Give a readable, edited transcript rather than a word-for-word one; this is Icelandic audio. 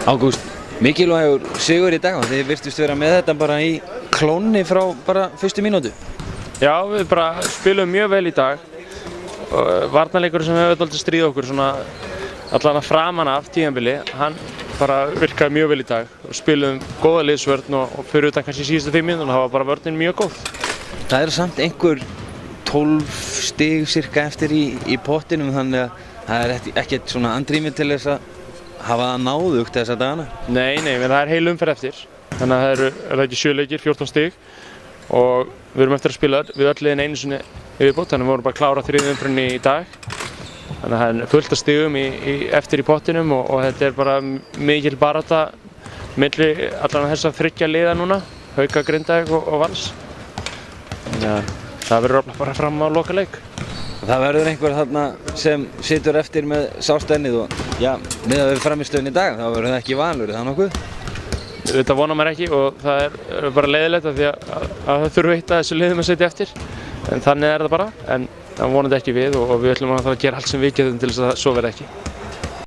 Ágúst, mikilvægur sigur í dag og þið virtust vera með þetta bara í klónni frá bara fyrstu mínútu. Já, við bara spilum mjög vel í dag. Varnarleikur sem hefur dálítið stríð okkur svona allan að framan af tímabili, hann bara virkaði mjög vel í dag og spilum góða liðsvörn og fyrir utan kannski síðustu 5 mínútur, það var bara vörnin mjög góð. Það eru samt einhver 12 stig cirka eftir í pottinum, þannig að það er ekkert svona andrými til þess að hafa það náðugt þessa dagana. Nei, það er heil umferð eftir, þannig að það eru ekki 7 leikir, 14 stig og við erum eftir að spila við öll liðin einu sinni yfirbót, þannig að við vorum bara að klára 3. umferðinni í dag. Þannig að það er fullt af stigum eftir í pottinum og þetta er bara mikil barátta milli allan þess að 3 liða núna, Hauka, Grindavík og Vals. Þannig að það verður bara fram á lokaleik. Það verður einhver þarna sem situr eftir með sástennið og já, miðað við frammistöðun í dag, þá verður það ekki Valur, er það nokkuð? Þetta vonar maður ekki og það er bara leiðilegt af því að það þurfi eitt af þessu liðum að sitja eftir. En þannig er það bara, en það vonandi ekki við og við ætlum að gera allt sem við getum til þess að svo verði ekki.